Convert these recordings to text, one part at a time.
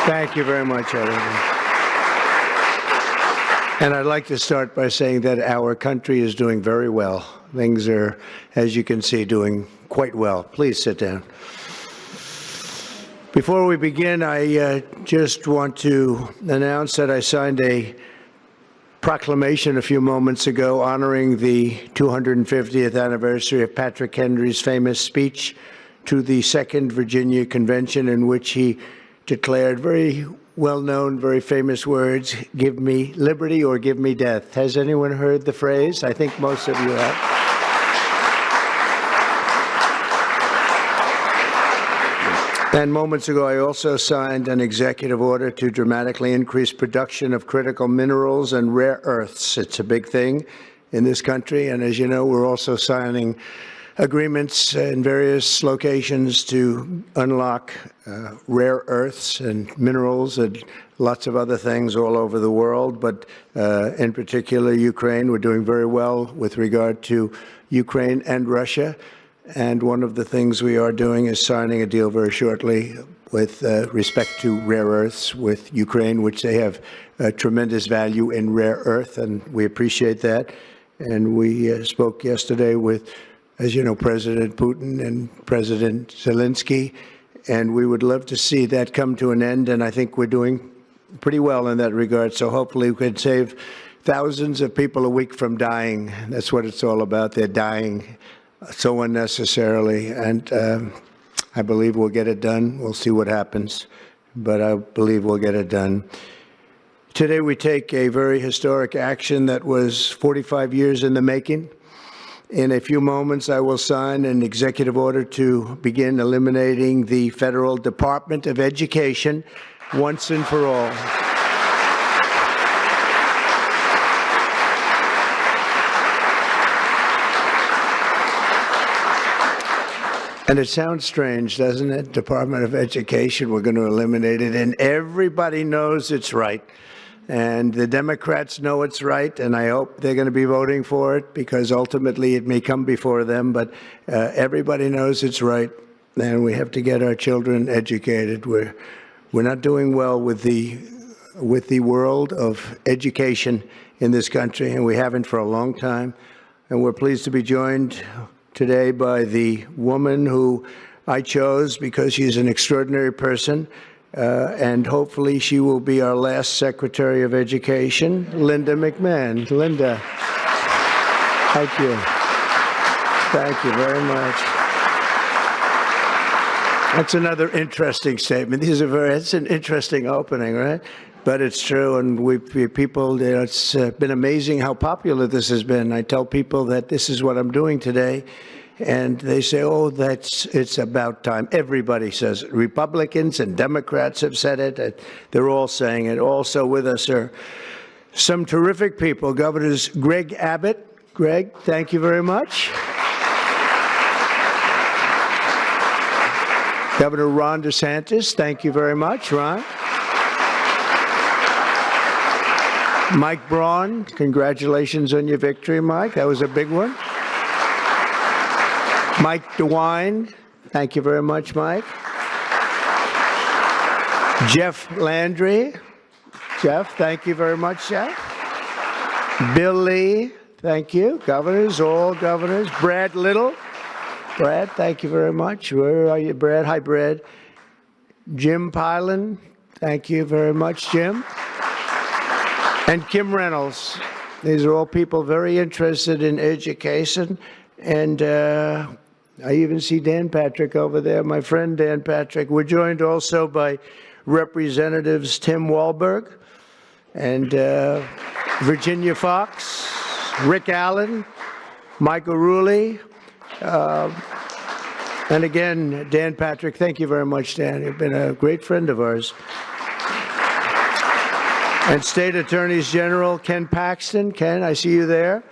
Thank you very much, everyone. And I'd like to start by saying that our country is doing very well. Things are, as you can see, doing quite well. Please sit down. Before we begin, I just want to announce that I signed a proclamation a few moments ago honoring the 250th anniversary of Patrick Henry's famous speech to the Second Virginia Convention, in which he declared very well-known, very famous words, "Give me liberty or give me death." Has anyone heard the phrase? I think most of you have. And moments ago, I also signed an executive order to dramatically increase production of critical minerals and rare earths. It's a big thing in this country, and as you know, we're also signing agreements in various locations to unlock rare earths and minerals and lots of other things all over the world, but in particular Ukraine. We're doing very well with regard to Ukraine and Russia, and one of the things we are doing is signing a deal very shortly with respect to rare earths with Ukraine, which they have tremendous value in rare earth, and we appreciate that. And we spoke yesterday with, as you know, President Putin and President Zelensky, and we would love to see that come to an end, and I think we're doing pretty well in that regard. So hopefully we can save thousands of people a week from dying. That's what it's all about. They're dying so unnecessarily, and I believe we'll get it done. We'll see what happens, but I believe we'll get it done. Today we take a very historic action that was 45 years in the making. In a few moments, I will sign an executive order to begin eliminating the Federal Department of Education once and for all. And it sounds strange, doesn't it? Department of Education, we're going to eliminate it, and everybody knows it's right. And the Democrats know it's right, and I hope they're going to be voting for it, because ultimately it may come before them, but everybody knows it's right, and we have to get our children educated. We're not doing well with the world of education in this country, and we haven't for a long time. And we're pleased to be joined today by the woman who I chose because she's an extraordinary person. And hopefully she will be our last Secretary of Education, Linda McMahon. Linda, thank you. Thank you very much. That's another interesting statement. It's an interesting opening, right? But it's true, and people, it's been amazing how popular this has been. I tell people that this is what I'm doing today, and they say, oh, it's about time. Everybody says it. Republicans and Democrats have said it. They're all saying it. Also with us are some terrific people. Governors Greg Abbott. Greg, thank you very much. Governor Ron DeSantis, thank you very much, Ron. Mike Braun, congratulations on your victory, Mike. That was a big one. Mike DeWine, thank you very much, Mike. Jeff Landry. Jeff, thank you very much, Jeff. Bill Lee, thank you. Governors, all governors. Brad Little. Brad, thank you very much. Where are you, Brad? Hi, Brad. Jim Pilan, thank you very much, Jim. And Kim Reynolds. These are all people very interested in education. And I even see Dan Patrick over there, my friend Dan Patrick. We're joined also by Representatives Tim Walberg and Virginia Fox, Rick Allen, Michael Rulli, and again, Dan Patrick. Thank you very much, Dan. You've been a great friend of ours. And State Attorneys General Ken Paxton. Ken, I see you there.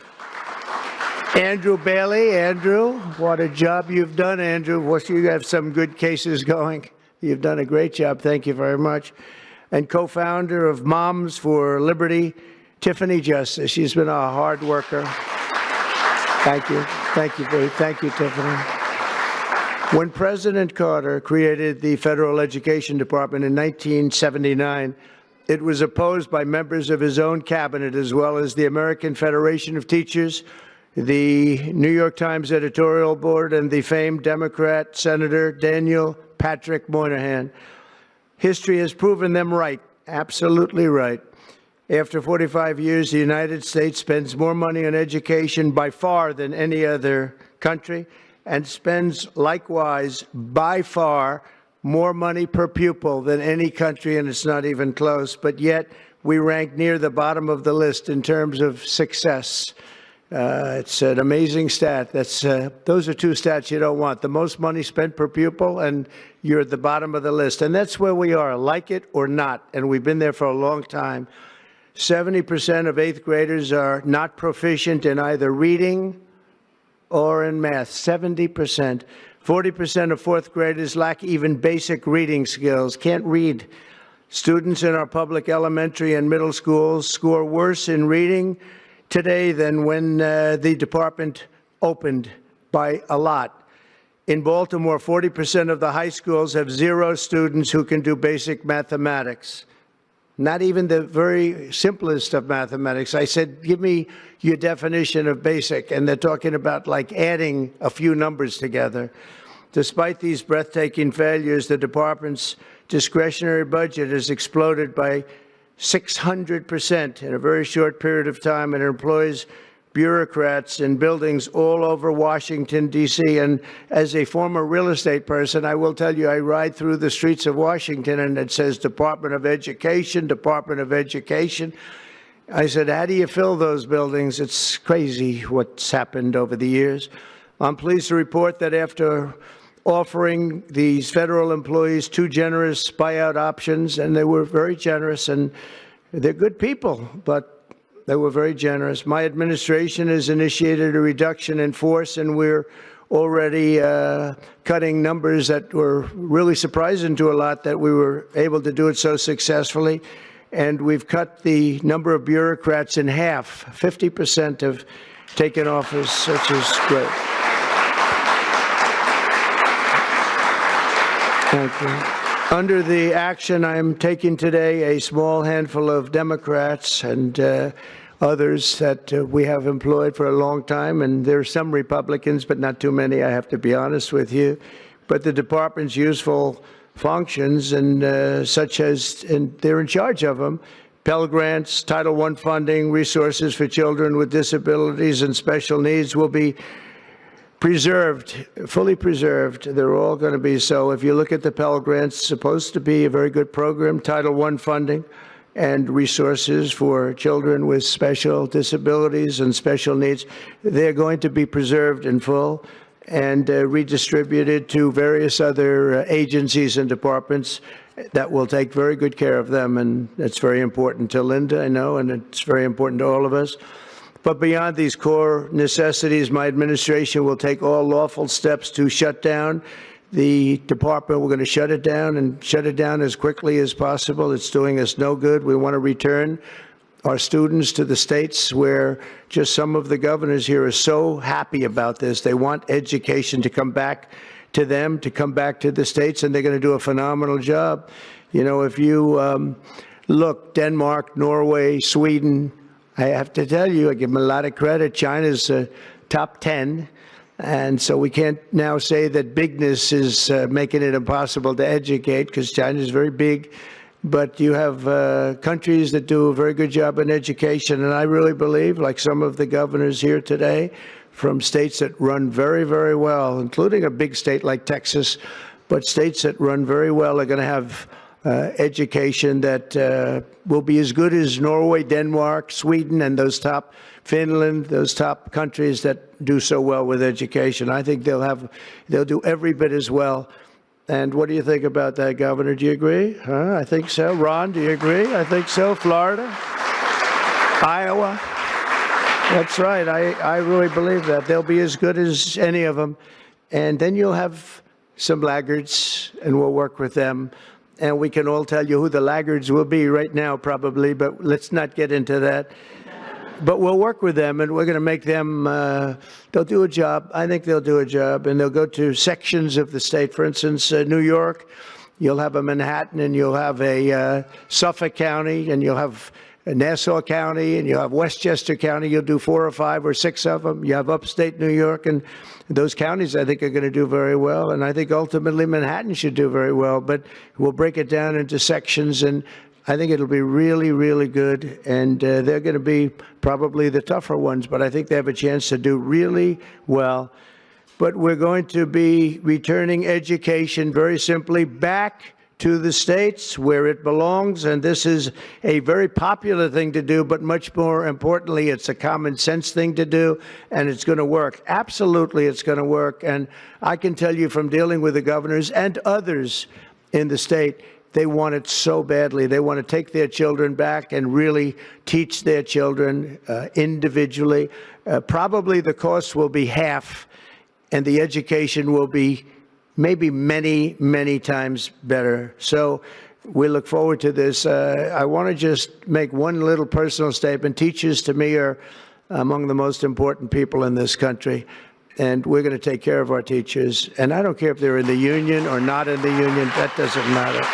Andrew Bailey. Andrew, what a job you've done, Andrew. You have some good cases going. You've done a great job. Thank you very much. And co-founder of Moms for Liberty, Tiffany Justice. She's been a hard worker. Thank you. Thank you, Tiffany. When President Carter created the Federal Education Department in 1979, it was opposed by members of his own cabinet, as well as the American Federation of Teachers, the New York Times editorial board, and the famed Democrat Senator Daniel Patrick Moynihan. History has proven them right, absolutely right. After 45 years, the United States spends more money on education by far than any other country, and spends likewise by far more money per pupil than any country, and it's not even close. But yet we rank near the bottom of the list in terms of success. It's an amazing stat. Those are two stats you don't want. The most money spent per pupil, and you're at the bottom of the list. And that's where we are, like it or not. And we've been there for a long time. 70% of 8th graders are not proficient in either reading or in math. 70%. 40% of 4th graders lack even basic reading skills, can't read. Students in our public elementary and middle schools score worse in reading today than when the department opened, by a lot. In Baltimore, 40% of the high schools have 0 students who can do basic mathematics. Not even the very simplest of mathematics. I said, give me your definition of basic, and they're talking about like adding a few numbers together. Despite these breathtaking failures, the department's discretionary budget has exploded by 600% in a very short period of time, and it employs bureaucrats in buildings all over Washington, D.C. And as a former real estate person, I will tell you, I ride through the streets of Washington and it says Department of Education, Department of Education. I said, how do you fill those buildings? It's crazy what's happened over the years. I'm pleased to report that after offering these federal employees 2 generous buyout options, and they were very generous, and they're good people, but they were very generous. My administration has initiated a reduction in force, and we're already cutting numbers that were really surprising to a lot, that we were able to do it so successfully. And we've cut the number of bureaucrats in half. 50% have taken office, which is great. Thank you. Under the action I'm taking today, a small handful of Democrats and others that we have employed for a long time, and there are some Republicans, but not too many, I have to be honest with you. But the department's useful functions, and such as, and they're in charge of them, Pell Grants, Title I funding, resources for children with disabilities and special needs will be preserved, fully preserved. They're all going to be so. If you look at the Pell Grants, it's supposed to be a very good program. Title I funding and resources for children with special disabilities and special needs, they're going to be preserved in full and redistributed to various other agencies and departments that will take very good care of them. And that's very important to Linda, I know, and it's very important to all of us. But beyond these core necessities, my administration will take all lawful steps to shut down the department. We're going to shut it down, and shut it down as quickly as possible. It's doing us no good. We want to return our students to the states, where just some of the governors here are so happy about this. They want education to come back to them, to come back to the states, and they're going to do a phenomenal job. You know, if you look, Denmark, Norway, Sweden, I have to tell you, I give them a lot of credit. China's top 10. And so we can't now say that bigness is making it impossible to educate, because China is very big. But you have countries that do a very good job in education. And I really believe, like some of the governors here today, from states that run very, very well, including a big state like Texas, but states that run very well are going to have education that will be as good as Norway, Denmark, Sweden, and those top, Finland, those top countries that do so well with education. I think they'll do every bit as well. And what do you think about that, Governor? Do you agree? I think so. Ron, do you agree? I think so. Florida? Iowa? That's right. I really believe that. They'll be as good as any of them. And then you'll have some laggards, and we'll work with them. And we can all tell you who the laggards will be right now, probably, but let's not get into that. But we'll work with them, and we're going to make them, they'll do a job. I think they'll do a job, and they'll go to sections of the state. For instance, New York, you'll have a Manhattan, and you'll have a Suffolk County, and you'll have Nassau County, and you'll have Westchester County. You'll do 4 or 5 or 6 of them. You have upstate New York, and those counties, I think, are going to do very well. And I think ultimately Manhattan should do very well. But we'll break it down into sections, and I think it'll be really, really good. And they're going to be probably the tougher ones, but I think they have a chance to do really well. But we're going to be returning education very simply back to the states where it belongs, and this is a very popular thing to do, but much more importantly, it's a common sense thing to do, and it's going to work. Absolutely, it's going to work. And I can tell you from dealing with the governors and others in the state, they want it so badly. They want to take their children back and really teach their children individually. Probably the cost will be half, and the education will be maybe many, many times better. So we look forward to this. I want to just make one little personal statement. Teachers, to me, are among the most important people in this country, and we're going to take care of our teachers. And I don't care if they're in the union or not in the union. That doesn't matter.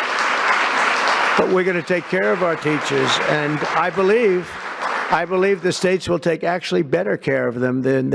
But we're going to take care of our teachers, and I believe the states will take actually better care of them than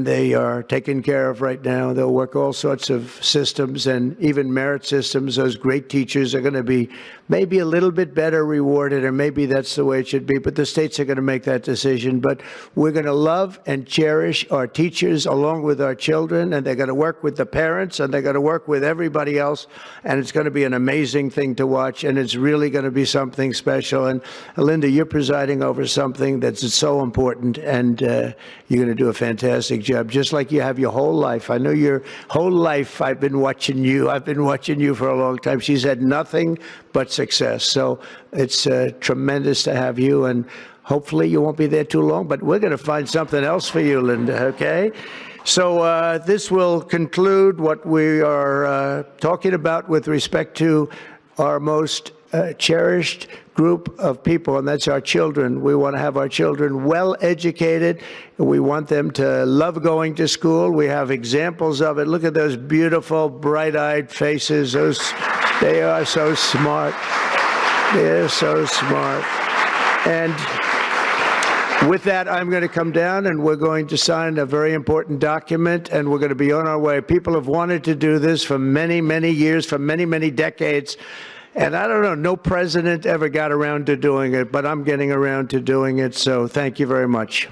they are taken care of right now. They'll work all sorts of systems and even merit systems. Those great teachers are going to be maybe a little bit better rewarded, or maybe that's the way it should be, but the states are going to make that decision. But we're going to love and cherish our teachers along with our children, and they're going to work with the parents, and they're going to work with everybody else, and it's going to be an amazing thing to watch, and it's really going to be something special. And Linda, you're presiding over something that's so important, and you're going to do a fantastic job, just like you have your whole life. I know your whole life I've been watching you. I've been watching you for a long time. She's had nothing but success. So it's tremendous to have you, and hopefully you won't be there too long, but we're going to find something else for you, Linda, okay? So this will conclude what we are talking about with respect to our most cherished group of people, and that's our children. We want to have our children well educated. We want them to love going to school. We have examples of it. Look at those beautiful, bright-eyed faces. They are so smart. They're so smart. And with that, I'm going to come down, and we're going to sign a very important document, and we're going to be on our way. People have wanted to do this for many, many years, for many, many decades. And I don't know, no president ever got around to doing it, but I'm getting around to doing it. So thank you very much.